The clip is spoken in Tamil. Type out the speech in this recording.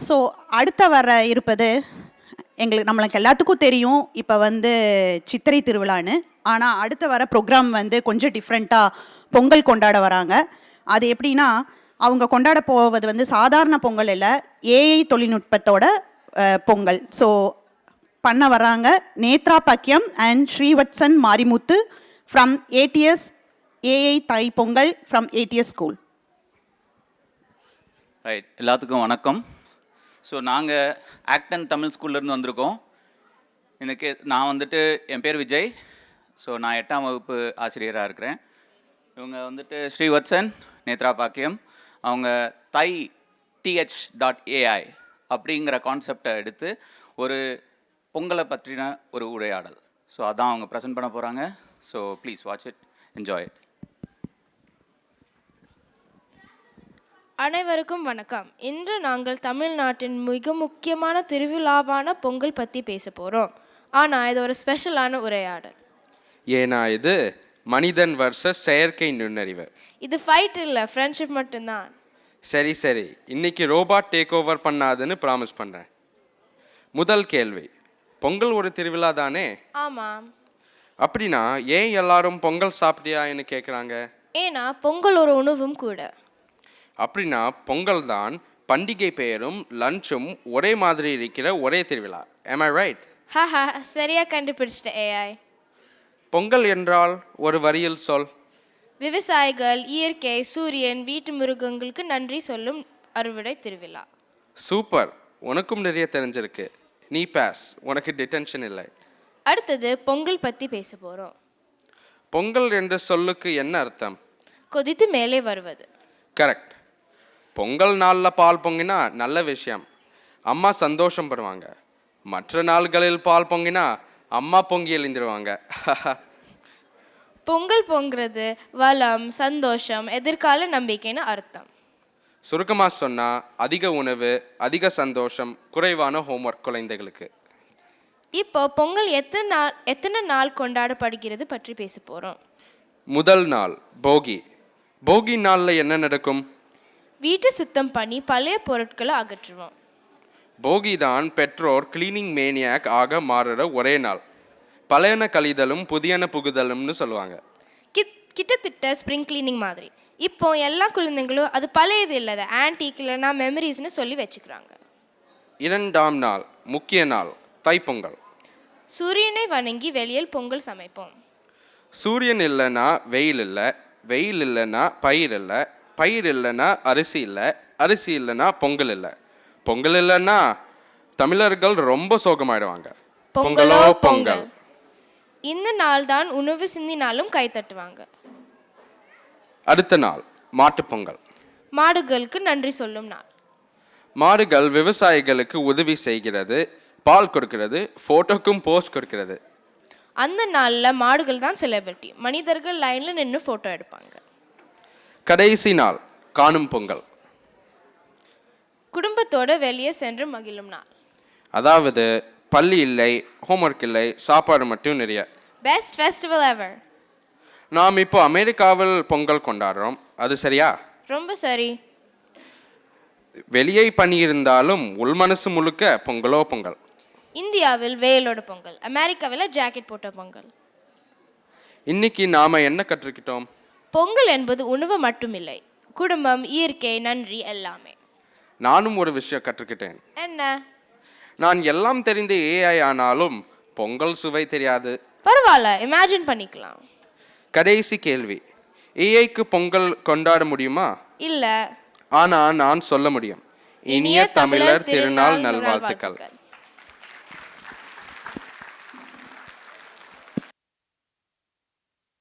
ஸோ அடுத்த வர இருப்பது நம்மளுக்கு எல்லாத்துக்கும் தெரியும் இப்போ வந்து சித்திரை திருவிழான்னு. ஆனால் அடுத்த வர ப்ரோக்ராம் வந்து கொஞ்சம் டிஃப்ரெண்ட்டாக பொங்கல் கொண்டாட வராங்க. அது எப்படின்னா, அவங்க கொண்டாட போவது வந்து சாதாரண பொங்கல் இல்லை, ஏஐ தொழில்நுட்பத்தோட பொங்கல். ஸோ பண்ண வராங்க நேத்ரா பக்கியம் and Srivatsan Marimuthu from ADS AI Thai Pongal from ADS school. Right, எல்லாத்துக்கும் வணக்கம். ஸோ நாங்கள் ஆக்டன் தமிழ் ஸ்கூல்லேருந்து வந்திருக்கோம். எனக்கு நான் வந்துட்டு என் பேர் விஜய். ஸோ நான் 8ஆம் வகுப்பு ஆசிரியராக இருக்கிறேன். இவங்க வந்துட்டு ஸ்ரீவத்சன் நேத்ரா பாக்கியம். அவங்க தை th.ai அப்படிங்கிற கான்செப்டை எடுத்து ஒரு பொங்கலை பற்றின ஒரு உரையாடல். ஸோ அதான் அவங்க ப்ரெசென்ட் பண்ண போகிறாங்க. So please watch it, enjoy it. அனைவருக்கும் வணக்கம். இன்று நாங்கள் தமிழ்நாட்டின் மிக முக்கியமான திருவிழாவான பொங்கல் பற்றி பேச போகிறோம். ஆனால் இது ஒரு ஸ்பெஷலான உரையாடல். ஏன்னா இது மனிதன் வர்சஸ் செயற்கை நுண்ணறிவு. இது ஃபைட் இல்லை, ஃப்ரெண்ட்ஷிப் மட்டும்தான். சரி சரி, இன்னைக்கு ரோபாட் டேக் ஓவர் பண்ணாதுன்னு ப்ராமிஸ் பண்ணுறேன். முதல் கேள்வி, பொங்கல் ஒரு திருவிழா தானே? ஆமாம். அப்படின்னா ஏன் எல்லாரும் பொங்கல் சாப்பிட்டியான்னு கேட்குறாங்க? ஏன்னா பொங்கல் ஒரு உணவும் கூட. அப்படின்னா பொங்கல் தான் பண்டிகை பெயரும் லஞ்சும் ஒரே மாதிரி இருக்கிற ஒரே திருவிழா. am I right? ஹஹா, சரியா கண்டுபிடிச்சிட்ட ஏஐ. பொங்கல் என்றால் ஒரு வரியில் சொல். விவசாயிகள், இயற்கை, சூரியன், வீட்டு மிருகங்களுக்கு நன்றி சொல்லும் அறுவடை திருவிழா. சூப்பர், உனக்கும் நிறைய தெரிஞ்சிருக்கு. நீ பாஸ், உனக்கு டிடென்ஷன் இல்லை. அடுத்தது பொங்கல் பற்றி பேச போகிறோம். பொங்கல் என்ற சொல்லுக்கு என்ன அர்த்தம்? கொதித்து மேலே வருவது. கரெக்ட். பொங்கல் நாளில் பால் பொங்கினா நல்ல விஷயம், அம்மா சந்தோஷம் படுவாங்க. மற்ற நாள்களில் பால் பொங்கினா அம்மா பொங்கி எழுந்திருவாங்க. பொங்கல் பொங்குறது வளம், சந்தோஷம், எதிர்கால நம்பிக்கைன்னு அர்த்தம். சுருக்கமாக சொன்னால் அதிக உணவு, அதிக சந்தோஷம், குறைவான ஹோம்ஒர்க் குழந்தைகளுக்கு. இப்போ பொங்கல் எத்தனை நாள் கொண்டாடப்படுகிறது பற்றி பேச போகிறோம். முதல் நாள் போகி. போகி நாளில் என்ன நடக்கும்? வீட்டை சுத்தம் பண்ணி பழைய பொருட்களை அகற்றுவோம். போகி தான் பெற்றோர் கிளீனிங் மேனியாக் ஆக மாறுற ஒரே நாள். பழையன கழிதலும் புதியன புகுதலும்னு சொல்லுவாங்க. கிட்டத்தட்ட ஸ்ப்ரிங் கிளீனிங் மாதிரி. இப்போ எல்லா குழந்தைங்களும் அது பழையது இல்லாத ஆன்டிக் இல்லைனா மெமரிஸ்னு சொல்லி வச்சுக்கிறாங்க. இரண்டாம் நாள் முக்கிய நாள் தைப்பொங்கல். சூரியனை வணங்கி வெளியில் பொங்கல் சமைப்போம். சூரியன் இல்லைன்னா வெயில் இல்லை, வெயில் இல்லைன்னா பயிர் இல்லை, பயிர் இல்லைன்னா அரிசி இல்லை, அரிசி இல்லைன்னா பொங்கல் இல்லை, பொங்கல் இல்லைன்னா தமிழர்கள் ரொம்ப சோகமாயிடுவாங்க. பொங்கலோ பொங்கல். இந்த நாள் தான் உணவு சிந்தினாலும் கை தட்டுவாங்க. அடுத்த நாள் மாட்டுப்பொங்கல். மாடுகளுக்கு நன்றி சொல்லும் நாள். மாடுகள் விவசாயிகளுக்கு உதவி செய்கிறது, பால் கொடுக்கிறது, ஃபோட்டோக்கும் போஸ்ட் கொடுக்கிறது. அந்த நாளில் மாடுகள் தான் செலிபிரிட்டி. மனிதர்கள் லைனில் நின்று ஃபோட்டோ எடுப்பாங்க. கடைசி நாள் காணும் பொங்கல். குடும்பத்தோட வெளியே சென்று மகிழும் நாள். அதாவது பள்ளி இல்லை, ஹோம்ஒர்க் இல்லை, சாப்பாடு மட்டும் நிறைய. பெஸ்ட் ஃபெஸ்டிவல் எவர். நாம் இப்போ அமெரிக்காவில் பொங்கல் கொண்டாடுறோம், அது சரியா? ரொம்ப சரி. வெளியே பனி இருந்தாலும் உள் மனசு முழுக்க பொங்கலோ பொங்கல். இந்தியாவில் வெயிலோட பொங்கல், அமெரிக்காவில் ஜாக்கெட் போட்ட பொங்கல். இன்னைக்கு நாம என்ன கற்றுக்கிட்டோம்? பொங்கல் என்பது உணவு மட்டுமில்லை, குடும்பம், இயற்கை, நன்றி எல்லாமே. நானும் ஒரு விஷயம் கற்றுக்கிட்டேன். என்ன? நான் எல்லாம் தெரிந்த ஏஐ ஆனாலும் பொங்கல் சுவை தெரியாது. பரவாயில்ல, இமேஜின் பண்ணிக்கலாம். கடைசி கேள்வி, ஏஐக்கு பொங்கல் கொண்டாட முடியுமா? இல்ல. ஆனா நான் சொல்ல முடியும். இனிய தமிழர் திருநாள் நல்வாழ்த்துக்கள்.